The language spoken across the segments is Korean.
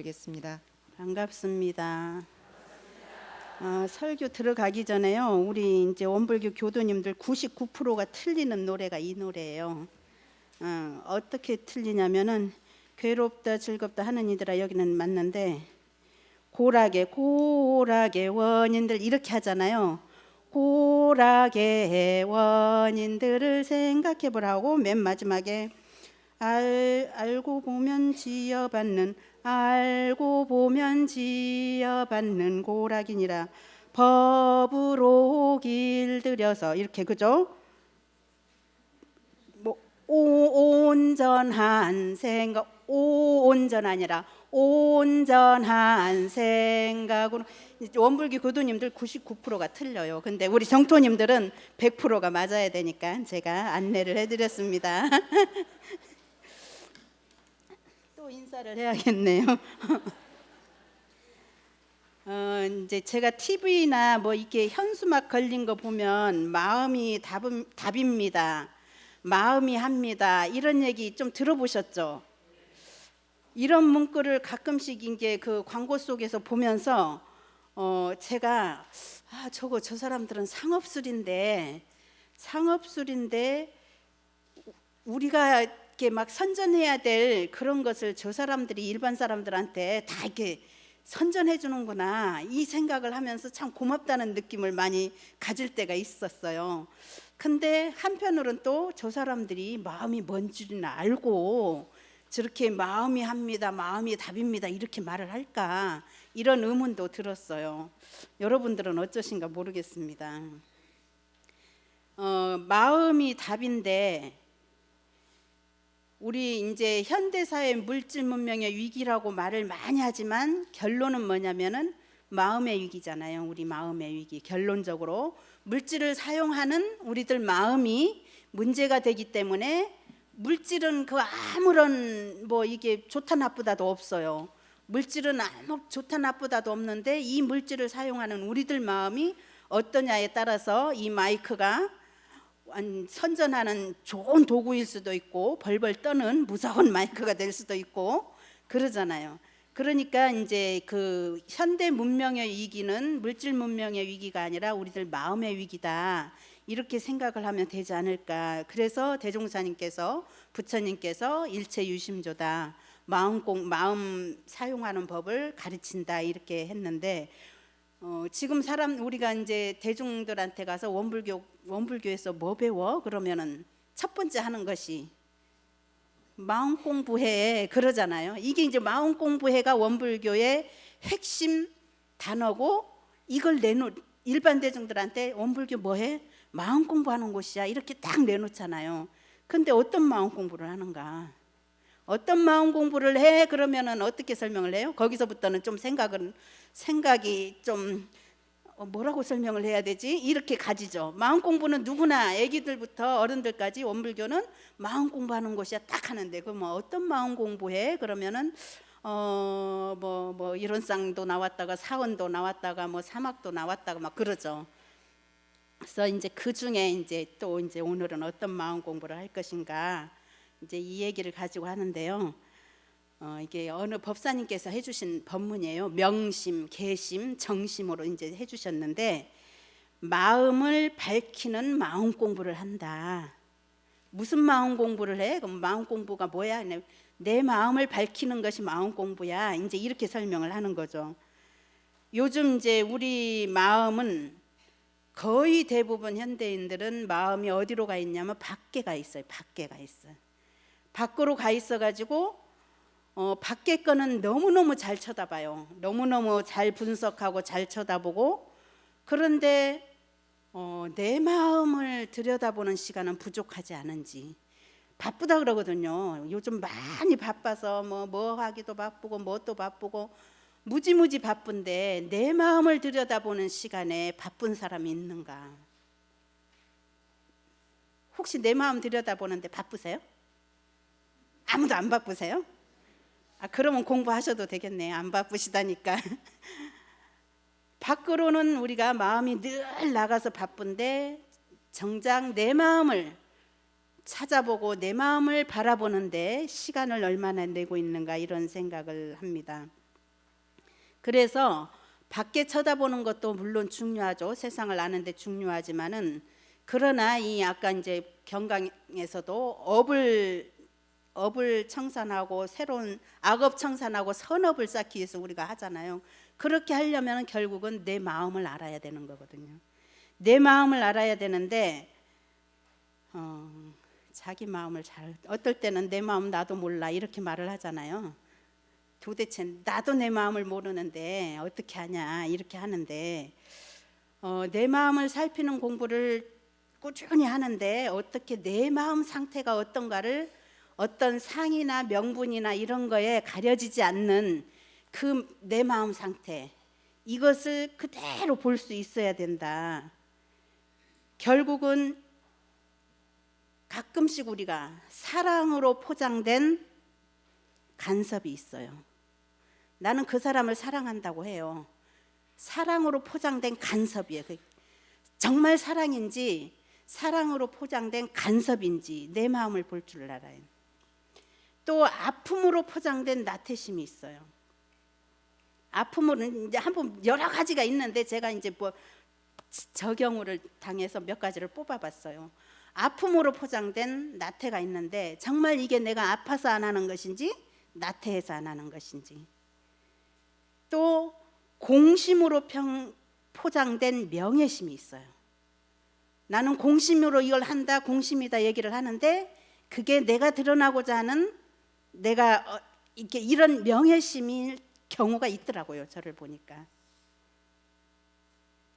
겠습니다. 반갑습니다. 설교 들어가기 전에요. 우리 이제 원불교 교도님들 99%가 틀리는 노래가 이 노래예요. 어떻게 틀리냐면은 괴롭다 즐겁다 하는 이들아 여기는 맞는데 고락의 원인들 이렇게 하잖아요. 고락의 원인들을 생각해 보라고 맨 마지막에 알고 보면 지어받는 고락이니라 법으로 길들여서 이렇게 그죠? 뭐 온전한 생각 온전 아니라 온전한 생각으로 원불교 교도님들 99%가 틀려요. 근데 우리 정토님들은 100%가 맞아야 되니까 제가 안내를 해드렸습니다. 또 인사를 해야겠네요. 이제 제가 TV나 뭐 이렇게 현수막 걸린 거 보면 마음이 답입니다. 마음이 합니다. 이런 얘기 좀 들어보셨죠? 이런 문구를 가끔씩 이제 그 광고 속에서 보면서 제가 저 사람들은 상업술인데 우리가 이렇게 막 선전해야 될 그런 것을 저 사람들이 일반 사람들한테 다 이렇게 선전해 주는구나 이 생각을 하면서 참 고맙다는 느낌을 많이 가질 때가 있었어요. 근데 한편으로는 또 저 사람들이 마음이 뭔지는 알고 저렇게 마음이 합니다, 마음이 답입니다 이렇게 말을 할까 이런 의문도 들었어요. 여러분들은 어쩌신가 모르겠습니다. 마음이 답인데 우리 이제 현대사회 물질 문명의 위기라고 말을 많이 하지만 결론은 뭐냐면은 마음의 위기잖아요. 우리 마음의 위기. 결론적으로 물질을 사용하는 우리들 마음이 문제가 되기 때문에 물질은 그 아무런 뭐 이게 좋다 나쁘다도 없어요. 물질은 아무 좋다 나쁘다도 없는데 이 물질을 사용하는 우리들 마음이 어떠냐에 따라서 이 마이크가 선전하는 좋은 도구일 수도 있고 벌벌 떠는 무서운 마이크가 될 수도 있고 그러잖아요. 그러니까 이제 그 현대 문명의 위기는 물질 문명의 위기가 아니라 우리들 마음의 위기다 이렇게 생각을 하면 되지 않을까. 그래서 대종사님께서 부처님께서 일체유심조다 마음 사용하는 법을 가르친다 이렇게 했는데 지금 우리가 이제 대중들한테 가서 원불교에서 뭐 배워? 그러면은 첫 번째 하는 것이 마음 공부해 그러잖아요. 이게 이제 마음 공부해가 원불교의 핵심 단어고 이걸 일반 대중들한테 원불교 뭐해? 마음 공부하는 곳이야 이렇게 딱 내놓잖아요. 근데 어떤 마음 공부를 하는가? 어떤 마음 공부를 해? 그러면은 어떻게 설명을 해요? 거기서부터는 좀 생각이 좀 뭐라고 설명을 해야 되지? 이렇게 가지죠. 마음 공부는 누구나 아기들부터 어른들까지 원불교는 마음 공부하는 곳이야 딱 하는데 그럼 어떤 마음 공부해? 그러면은 뭐 이론상도 나왔다가 사원도 나왔다가 뭐 사막도 나왔다가 막 그러죠. 그래서 이제 그 중에 이제 또 이제 오늘은 어떤 마음 공부를 할 것인가 이제 이 얘기를 가지고 하는데요. 이게 어느 법사님께서 해주신 법문이에요. 명심, 개심, 정심으로 이제 해주셨는데 마음을 밝히는 마음 공부를 한다. 무슨 마음 공부를 해? 그럼 마음 공부가 뭐야? 내 마음을 밝히는 것이 마음 공부야. 이제 이렇게 설명을 하는 거죠. 요즘 이제 우리 마음은 거의 대부분 현대인들은 마음이 어디로 가 있냐면 밖에 가 있어요. 밖에 가 있어요. 밖으로 가 있어 가지고 밖에 거는 너무너무 잘 쳐다봐요. 너무너무 잘 분석하고 잘 쳐다보고 그런데 내 마음을 들여다보는 시간은 부족하지 않은지 바쁘다 그러거든요. 요즘 많이 바빠서 뭐 하기도 바쁘고 뭣도 바쁘고 무지무지 바쁜데 내 마음을 들여다보는 시간에 바쁜 사람이 있는가? 혹시 내 마음 들여다보는데 바쁘세요? 아무도 안 바쁘세요? 그러면 공부하셔도 되겠네요. 안 바쁘시다니까. 밖으로는 우리가 마음이 늘 나가서 바쁜데 정작 내 마음을 찾아보고 내 마음을 바라보는데 시간을 얼마나 내고 있는가 이런 생각을 합니다. 그래서 밖에 쳐다보는 것도 물론 중요하죠. 세상을 아는데 중요하지만은, 그러나 이 아까 이제 경강에서도 업을 청산하고 새로운 악업 청산하고 선업을 쌓기 위해서 우리가 하잖아요. 그렇게 하려면 결국은 내 마음을 알아야 되는 거거든요. 내 마음을 알아야 되는데 자기 마음을 어떨 때는 내 마음 나도 몰라 이렇게 말을 하잖아요. 도대체 나도 내 마음을 모르는데 어떻게 하냐 이렇게 하는데, 내 마음을 살피는 공부를 꾸준히 하는데 어떻게 내 마음 상태가 어떤가를 어떤 상이나 명분이나 이런 거에 가려지지 않는 그 내 마음 상태, 이것을 그대로 볼 수 있어야 된다. 결국은 가끔씩 우리가 사랑으로 포장된 간섭이 있어요. 나는 그 사람을 사랑한다고 해요. 사랑으로 포장된 간섭이에요. 정말 사랑인지 사랑으로 포장된 간섭인지 내 마음을 볼 줄 알아요. 또 아픔으로 포장된 나태심이 있어요. 아픔은 이제 한번 여러 가지가 있는데 제가 이제 뭐 적용을 당해서 몇 가지를 뽑아봤어요. 아픔으로 포장된 나태가 있는데 정말 이게 내가 아파서 안 하는 것인지 나태해서 안 하는 것인지, 또 공심으로 포장된 명예심이 있어요. 나는 공심으로 이걸 한다, 공심이다 얘기를 하는데 그게 내가 드러나고자 하는 내가 이렇게 이런 명예심일 경우가 있더라고요. 저를 보니까.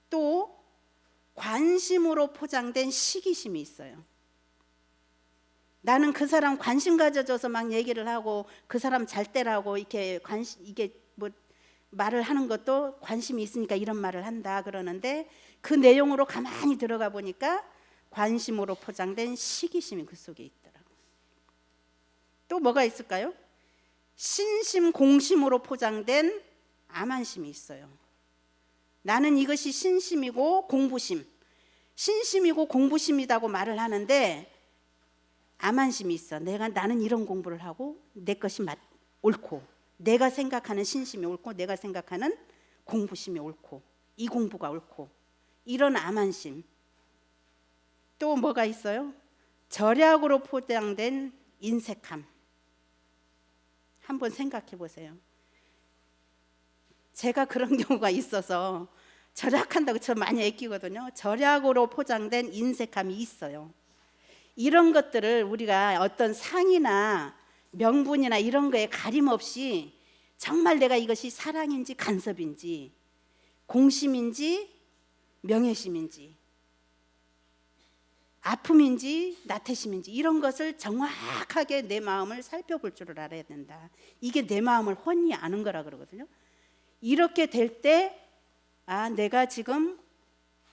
또 관심으로 포장된 시기심이 있어요. 나는 그 사람 관심 가져줘서 막 얘기를 하고 그 사람 잘 때라고 이렇게 이게 뭐 말을 하는 것도 관심이 있으니까 이런 말을 한다 그러는데, 그 내용으로 가만히 들어가 보니까 관심으로 포장된 시기심이 그 속에 있더라고요. 또 뭐가 있을까요? 신심 공심으로 포장된 암안심이 있어요. 나는 이것이 신심이고 공부심, 신심이고 공부심이라고 말을 하는데 암안심이 있어. 나는 이런 공부를 하고 내 것이 옳고, 내가 생각하는 신심이 옳고 내가 생각하는 공부심이 옳고 이 공부가 옳고, 이런 암안심. 또 뭐가 있어요? 절약으로 포장된 인색함. 한번 생각해 보세요. 제가 그런 경우가 있어서 절약한다고 저 많이 애끼거든요. 절약으로 포장된 인색함이 있어요. 이런 것들을 우리가 어떤 상이나 명분이나 이런 거에 가림없이 정말 내가 이것이 사랑인지 간섭인지 공심인지 명예심인지 아픔인지 나태심인지 이런 것을 정확하게 내 마음을 살펴볼 줄을 알아야 된다. 이게 내 마음을 훤히 아는 거라 그러거든요. 이렇게 될 때 내가 지금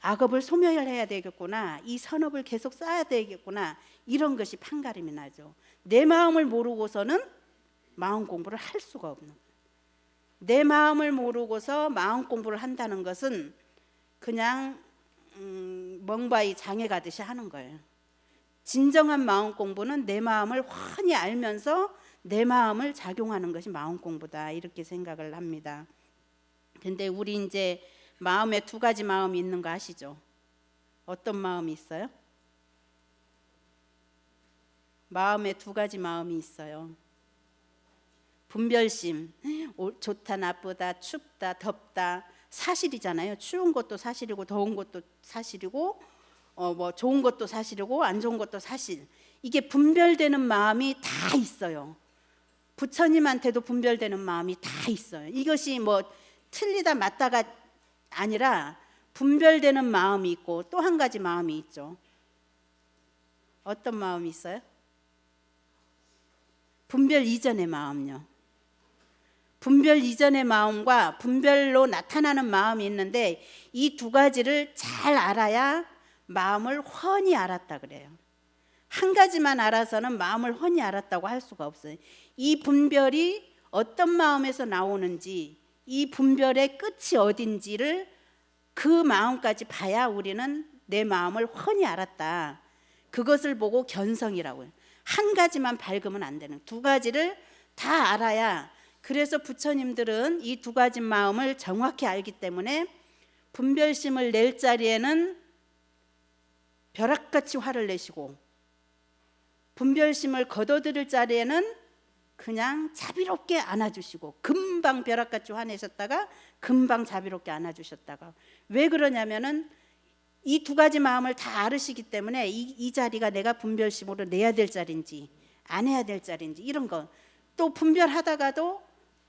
악업을 소멸해야 되겠구나, 이 선업을 계속 쌓아야 되겠구나, 이런 것이 판가름이 나죠. 내 마음을 모르고서는 마음 공부를 할 수가 없는 거예요. 내 마음을 모르고서 마음 공부를 한다는 것은 그냥 멍바이 장에 가듯이 하는 거예요. 진정한 마음 공부는 내 마음을 훤히 알면서 내 마음을 작용하는 것이 마음 공부다, 이렇게 생각을 합니다. 근데 우리 이제 마음에 두 가지 마음이 있는 거 아시죠? 어떤 마음이 있어요? 마음에 두 가지 마음이 있어요. 분별심, 좋다 나쁘다 춥다 덥다 사실이잖아요. 추운 것도 사실이고 더운 것도 사실이고 뭐 좋은 것도 사실이고 안 좋은 것도 사실. 이게 분별되는 마음이 다 있어요. 부처님한테도 분별되는 마음이 다 있어요. 이것이 뭐 틀리다 맞다가 아니라 분별되는 마음이 있고 또 한 가지 마음이 있죠. 어떤 마음이 있어요? 분별 이전의 마음요. 분별 이전의 마음과 분별로 나타나는 마음이 있는데 이 두 가지를 잘 알아야 마음을 훤히 알았다 그래요. 한 가지만 알아서는 마음을 훤히 알았다고 할 수가 없어요. 이 분별이 어떤 마음에서 나오는지, 이 분별의 끝이 어딘지를 그 마음까지 봐야 우리는 내 마음을 훤히 알았다. 그것을 보고 견성이라고 해요. 한 가지만 밝으면 안 되는, 두 가지를 다 알아야 그래서 부처님들은 이 두 가지 마음을 정확히 알기 때문에 분별심을 낼 자리에는 벼락같이 화를 내시고, 분별심을 거둬들일 자리에는 그냥 자비롭게 안아주시고, 금방 벼락같이 화내셨다가 금방 자비롭게 안아주셨다가. 왜 그러냐면은 이 두 가지 마음을 다 알으시기 때문에 이 자리가 내가 분별심으로 내야 될 자리인지 안 해야 될 자리인지 이런 거, 또 분별하다가도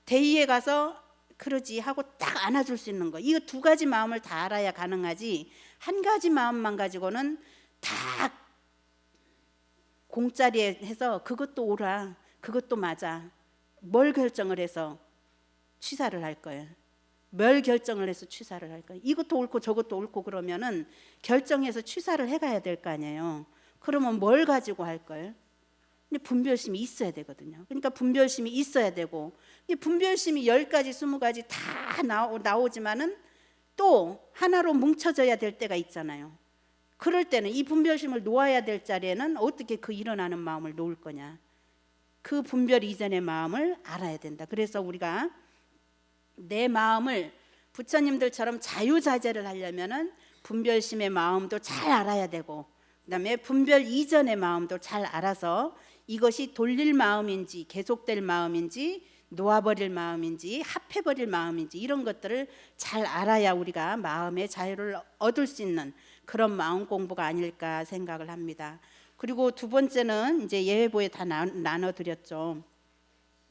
대의에 가서 그러지 하고 딱 안아줄 수 있는 거, 이 두 가지 마음을 다 알아야 가능하지, 한 가지 마음만 가지고는 다 공짜리에 해서 그것도 옳아 그것도 맞아 뭘 결정을 해서 취사를 할 거예요. 뭘 결정을 해서 취사를 할 거예요. 이것도 옳고 저것도 옳고 그러면은 결정해서 취사를 해가야 될 거 아니에요. 그러면 뭘 가지고 할 거예요? 분별심이 있어야 되거든요. 그러니까 분별심이 있어야 되고, 분별심이 10가지 20가지 다 나오지만은 또 하나로 뭉쳐져야 될 때가 있잖아요. 그럴 때는 이 분별심을 놓아야 될 자리에는 어떻게 그 일어나는 마음을 놓을 거냐, 그 분별 이전의 마음을 알아야 된다. 그래서 우리가 내 마음을 부처님들처럼 자유자재를 하려면은 분별심의 마음도 잘 알아야 되고, 그다음에 분별 이전의 마음도 잘 알아서 이것이 돌릴 마음인지 계속될 마음인지 놓아버릴 마음인지 합해버릴 마음인지 이런 것들을 잘 알아야 우리가 마음의 자유를 얻을 수 있는 그런 마음 공부가 아닐까 생각을 합니다. 그리고 두 번째는 이제 예배보에 다 나눠드렸죠.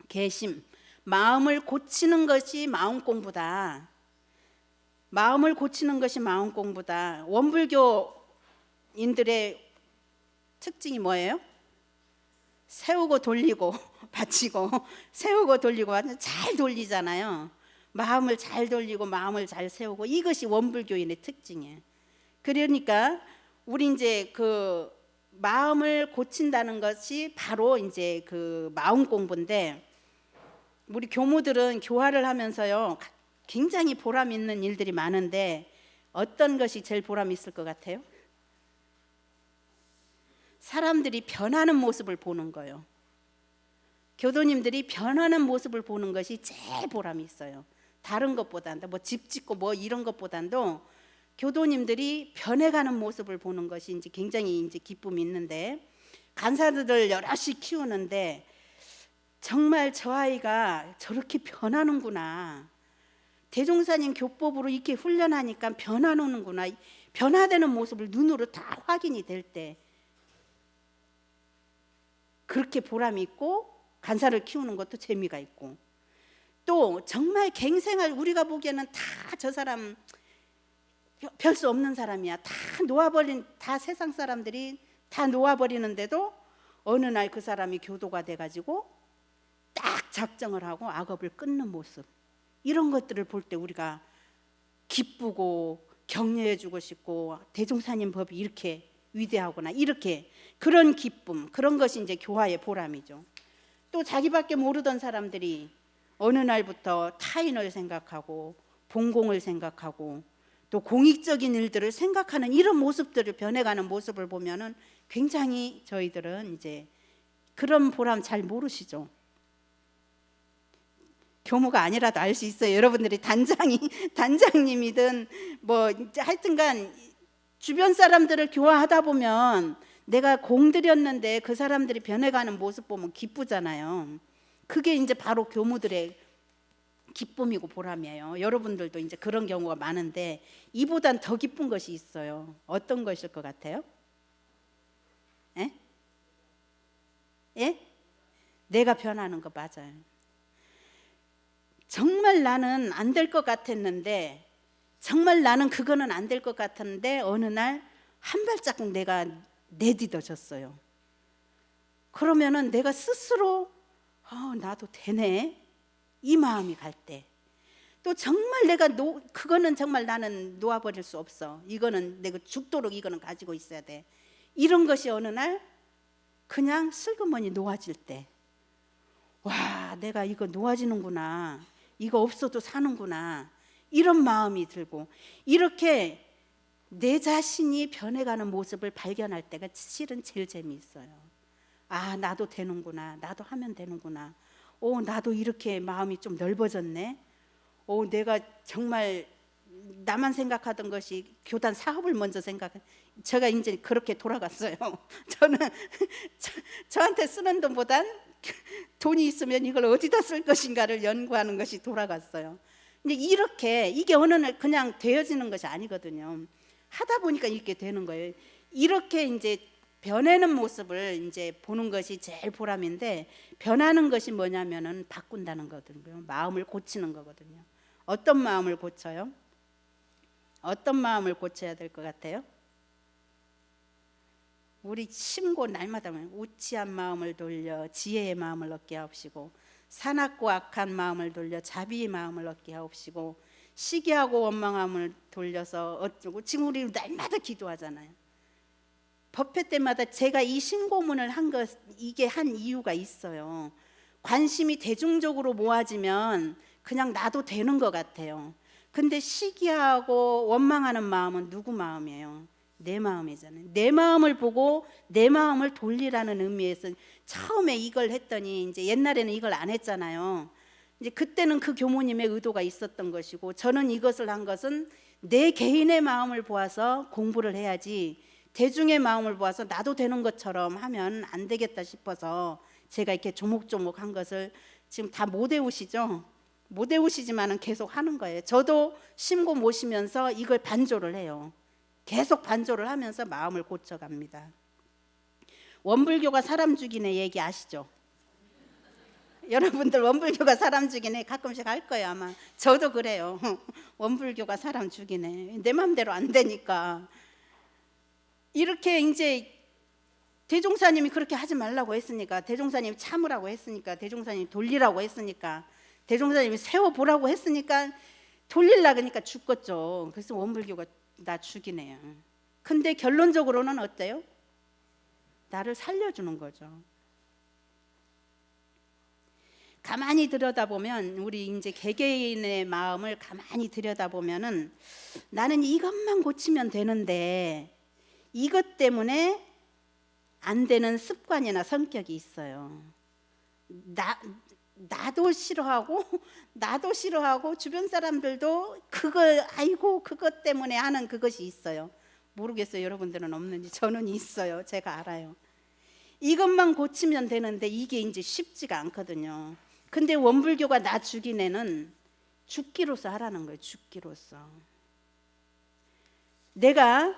개심, 마음을 고치는 것이 마음 공부다. 마음을 고치는 것이 마음 공부다. 원불교인들의 특징이 뭐예요? 세우고 돌리고 바치고 세우고 돌리고 잘 돌리잖아요. 마음을 잘 돌리고 마음을 잘 세우고, 이것이 원불교인의 특징이에요. 그러니까 우리 이제 그 마음을 고친다는 것이 바로 이제 그 마음 공부인데, 우리 교무들은 교화를 하면서요 굉장히 보람 있는 일들이 많은데 어떤 것이 제일 보람 있을 것 같아요? 사람들이 변하는 모습을 보는 거예요. 교도님들이 변하는 모습을 보는 것이 제일 보람이 있어요. 다른 것보다도 뭐 집 짓고 뭐 이런 것보다도 교도님들이 변해가는 모습을 보는 것이 이제 굉장히 이제 기쁨이 있는데, 간사들을 여럿이 키우는데 정말 저 아이가 저렇게 변하는구나, 대종사님 교법으로 이렇게 훈련하니까 변하는구나, 변화되는 모습을 눈으로 다 확인이 될 때 그렇게 보람이 있고, 간사를 키우는 것도 재미가 있고, 또 정말 갱생할, 우리가 보기에는 다 저 사람 별 수 없는 사람이야, 다 놓아버린, 다 세상 사람들이 다 놓아버리는데도 어느 날 그 사람이 교도가 돼가지고 딱 작정을 하고 악업을 끊는 모습, 이런 것들을 볼 때 우리가 기쁘고 격려해주고 싶고, 대종사님 법이 이렇게 위대하구나, 이렇게 그런 기쁨, 그런 것이 이제 교화의 보람이죠. 또 자기밖에 모르던 사람들이 어느 날부터 타인을 생각하고 본공을 생각하고 또 공익적인 일들을 생각하는 이런 모습들을 변해가는 모습을 보면은 굉장히 저희들은 이제 그런 보람 잘 모르시죠. 교무가 아니라도 알 수 있어요. 여러분들이 단장님이든 뭐 하여튼간 주변 사람들을 교화하다 보면 내가 공들였는데 그 사람들이 변해가는 모습 보면 기쁘잖아요. 그게 이제 바로 교무들의 기쁨이고 보람이에요. 여러분들도 이제 그런 경우가 많은데 이보단 더 기쁜 것이 있어요. 어떤 것일 것 같아요? 예? 예? 내가 변하는 거 맞아요. 정말 나는 안 될 것 같았는데, 정말 나는 그거는 안 될 것 같았는데 어느 날 한 발자국 내가 내딛어졌어요. 그러면은 내가 스스로 나도 되네, 이 마음이 갈 때, 또 정말 내가 그거는 정말 나는 놓아버릴 수 없어, 이거는 내가 죽도록 이거는 가지고 있어야 돼, 이런 것이 어느 날 그냥 슬그머니 놓아질 때, 와, 내가 이거 놓아지는구나, 이거 없어도 사는구나, 이런 마음이 들고, 이렇게 내 자신이 변해가는 모습을 발견할 때가 실은 제일 재미있어요. 아, 나도 되는구나, 나도 하면 되는구나, 나도 이렇게 마음이 좀 넓어졌네. 내가 정말 나만 생각하던 것이 교단 사업을 먼저 제가 이제 그렇게 돌아갔어요. 저는 저한테 쓰는 돈보단 돈이 있으면 이걸 어디다 쓸 것인가를 연구하는 것이 돌아갔어요. 근데 이게 어느 날 그냥 되어지는 것이 아니거든요. 하다 보니까 이렇게 되는 거예요. 이렇게 이제 변하는 모습을 이제 보는 것이 제일 보람인데, 변하는 것이 뭐냐면은 바꾼다는 거거든요. 마음을 고치는 거거든요. 어떤 마음을 고쳐요? 어떤 마음을 고쳐야 될 것 같아요? 우리 심고 날마다 우치한 마음을 돌려 지혜의 마음을 얻게 하옵시고, 산악고 악한 마음을 돌려 자비의 마음을 얻게 하옵시고, 시기하고 원망함을 돌려서 어쩌고. 지금 우리 날마다 기도하잖아요. 법회 때마다 제가 이 신고문을 이게 한 이유가 있어요. 관심이 대중적으로 모아지면 그냥 놔도 되는 것 같아요. 근데 시기하고 원망하는 마음은 누구 마음이에요? 내 마음이잖아요. 내 마음을 보고 내 마음을 돌리라는 의미에서 처음에 이걸 했더니, 이제 옛날에는 이걸 안 했잖아요. 이제 그때는 그 교모님의 의도가 있었던 것이고, 저는 이것을 한 것은 내 개인의 마음을 보아서 공부를 해야지, 대중의 마음을 보아서 나도 되는 것처럼 하면 안 되겠다 싶어서 제가 이렇게 조목조목 한 것을 지금 다 못 외우시죠? 못 외우시지만은 계속 하는 거예요. 저도 심고 모시면서 이걸 반조를 해요. 계속 반조를 하면서 마음을 고쳐갑니다. 원불교가 사람 죽이네 얘기 아시죠? 여러분들 원불교가 사람 죽이네 가끔씩 할 거예요 아마. 저도 그래요. 원불교가 사람 죽이네. 내 마음대로 안 되니까. 이렇게 이제 대종사님이 그렇게 하지 말라고 했으니까, 대종사님이 참으라고 했으니까, 대종사님이 돌리라고 했으니까, 대종사님이 세워보라고 했으니까 돌리려고 하니까 죽겠죠. 그래서 원불교가 나 죽이네요. 근데 결론적으로는 어때요? 나를 살려주는 거죠. 가만히 들여다보면, 우리 이제 개개인의 마음을 가만히 들여다보면은, 나는 이것만 고치면 되는데 이것 때문에 안 되는 습관이나 성격이 있어요. 나도 싫어하고 주변 사람들도 그것 때문에 하는 그것이 있어요. 모르겠어요. 여러분들은 없는지. 저는 있어요. 제가 알아요. 이것만 고치면 되는데 이게 이제 쉽지가 않거든요. 근데 원불교가 나 죽이네는 죽기로서 하라는 거예요. 죽기로서. 내가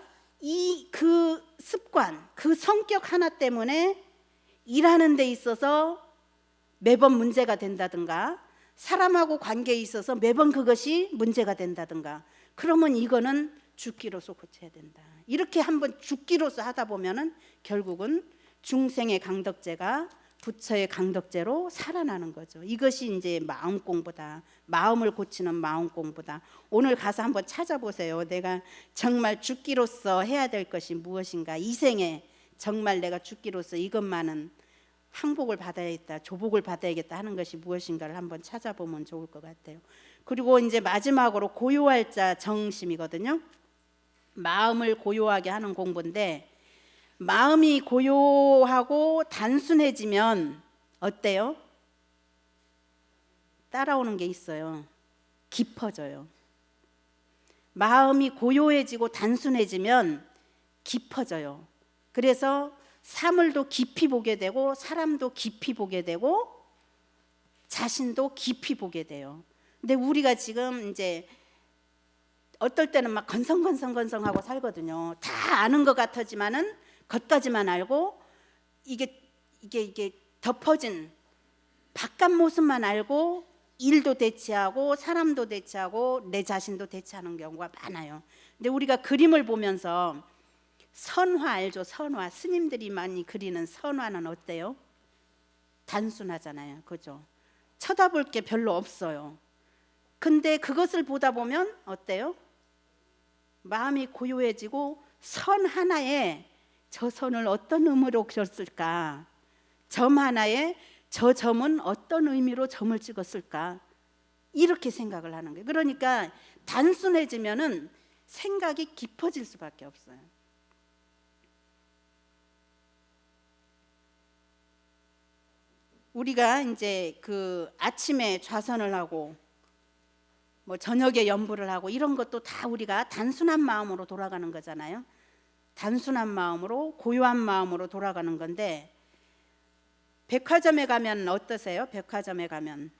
그 습관, 그 성격 하나 때문에 일하는 데 있어서 매번 문제가 된다든가, 사람하고 관계에 있어서 매번 그것이 문제가 된다든가, 그러면 이거는 죽기로서 고쳐야 된다. 이렇게 한번 죽기로서 하다 보면은 결국은 중생의 강덕제가 부처의 강덕제로 살아나는 거죠. 이것이 이제 마음 공부다. 마음을 고치는 마음 공부다. 오늘 가서 한번 찾아보세요. 내가 정말 죽기로서 해야 될 것이 무엇인가. 이 생에 정말 내가 죽기로서 이것만은 항복을 받아야겠다, 조복을 받아야겠다 하는 것이 무엇인가를 한번 찾아보면 좋을 것 같아요. 그리고 이제 마지막으로 고요할 자 정심이거든요. 마음을 고요하게 하는 공부인데, 마음이 고요하고 단순해지면 어때요? 따라오는 게 있어요. 깊어져요. 마음이 고요해지고 단순해지면 깊어져요. 그래서 사물도 깊이 보게 되고, 사람도 깊이 보게 되고, 자신도 깊이 보게 돼요. 근데 우리가 지금 이제 어떨 때는 막 건성건성하고 살거든요. 다 아는 것 같지만은 겉까지만 알고, 이게 덮어진 바깥 모습만 알고 일도 대체하고 사람도 대체하고 내 자신도 대체하는 경우가 많아요. 근데 우리가 그림을 보면서 선화 알죠? 선화. 스님들이 많이 그리는 선화는 어때요? 단순하잖아요. 그죠? 쳐다볼 게 별로 없어요. 근데 그것을 보다 보면 어때요? 마음이 고요해지고, 선 하나에 저 선을 어떤 의미로 그렸을까? 점 하나에 저 점은 어떤 의미로 점을 찍었을까? 이렇게 생각을 하는 거예요. 그러니까 단순해지면은 생각이 깊어질 수밖에 없어요. 우리가 이제 그 아침에 좌선을 하고 뭐 저녁에 연부를 하고 이런 것도 다 우리가 단순한 마음으로 돌아가는 거잖아요. 단순한 마음으로, 고요한 마음으로 돌아가는 건데, 백화점에 가면 어떠세요? 백화점에 가면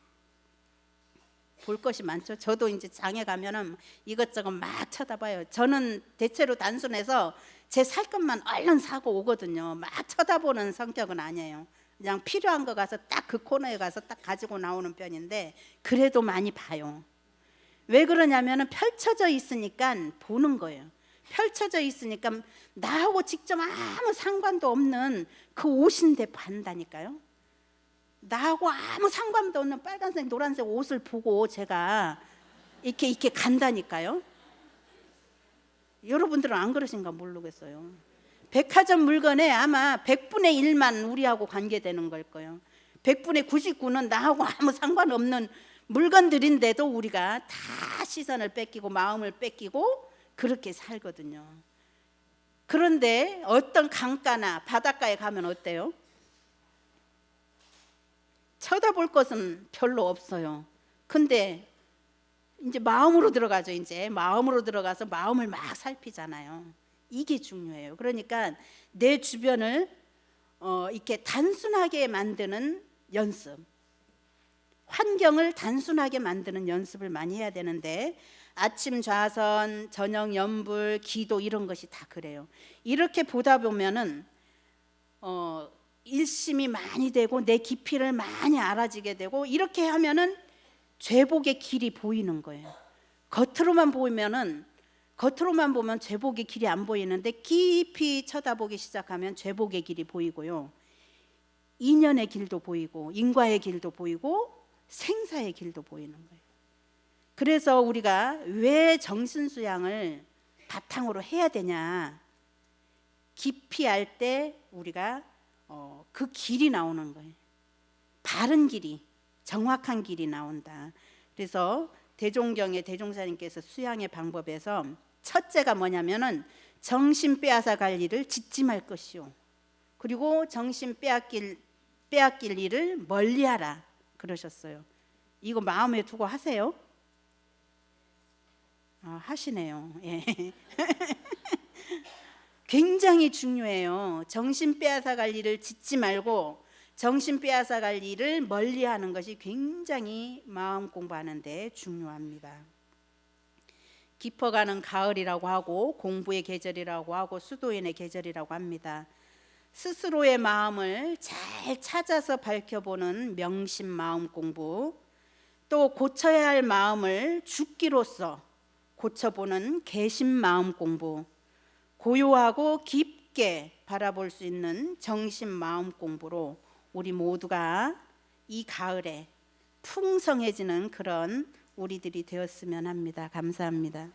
볼 것이 많죠. 저도 이제 장에 가면은 이것저것 막 쳐다봐요. 저는 대체로 단순해서 제 살 것만 얼른 사고 오거든요. 막 쳐다보는 성격은 아니에요. 그냥 필요한 거 가서 딱 그 코너에 가서 딱 가지고 나오는 편인데, 그래도 많이 봐요. 왜 그러냐면은 펼쳐져 있으니까 보는 거예요. 펼쳐져 있으니까 나하고 직접 아무 상관도 없는 그 옷인데 반다니까요. 나하고 아무 상관도 없는 빨간색 노란색 옷을 보고 제가 이렇게 간다니까요. 여러분들은 안 그러신가 모르겠어요. 백화점 물건에 아마 100분의 1만 우리하고 관계되는 걸 거예요. 100분의 99는 나하고 아무 상관없는 물건들인데도 우리가 다 시선을 뺏기고 마음을 뺏기고 그렇게 살거든요. 그런데 어떤 강가나 바닷가에 가면 어때요? 쳐다볼 것은 별로 없어요. 근데 이제 마음으로 들어가죠. 이제 마음으로 들어가서 마음을 막 살피잖아요. 이게 중요해요. 그러니까 내 주변을 이렇게 단순하게 만드는 연습, 환경을 단순하게 만드는 연습을 많이 해야 되는데, 아침 좌선, 저녁 연불, 기도 이런 것이 다 그래요. 이렇게 보다 보면은 일심이 많이 되고 내 깊이를 많이 알아지게 되고, 이렇게 하면은 죄복의 길이 보이는 거예요. 겉으로만 보면 죄복의 길이 안 보이는데, 깊이 쳐다보기 시작하면 죄복의 길이 보이고요, 인연의 길도 보이고 인과의 길도 보이고 생사의 길도 보이는 거예요. 그래서 우리가 왜 정신수양을 바탕으로 해야 되냐, 깊이 알 때 우리가 그 길이 나오는 거예요. 바른 길이, 정확한 길이 나온다. 그래서 대종경의 대종사님께서 수양의 방법에서 첫째가 뭐냐면은 정신 빼앗아 갈 일을 짓지 말 것이요, 그리고 정신 빼앗길 일을 멀리하라 그러셨어요. 이거 마음에 두고 하세요? 하시네요. 예. 굉장히 중요해요. 정신 빼앗아 갈 일을 짓지 말고 정신 빼앗아 갈 일을 멀리하는 것이 굉장히 마음 공부하는 데 중요합니다. 깊어가는 가을이라고 하고 공부의 계절이라고 하고 수도인의 계절이라고 합니다. 스스로의 마음을 잘 찾아서 밝혀보는 명심 마음 공부, 또 고쳐야 할 마음을 죽기로써 고쳐보는 개심 마음 공부, 고요하고 깊게 바라볼 수 있는 정신 마음 공부로 우리 모두가 이 가을에 풍성해지는 그런 우리들이 되었으면 합니다. 감사합니다.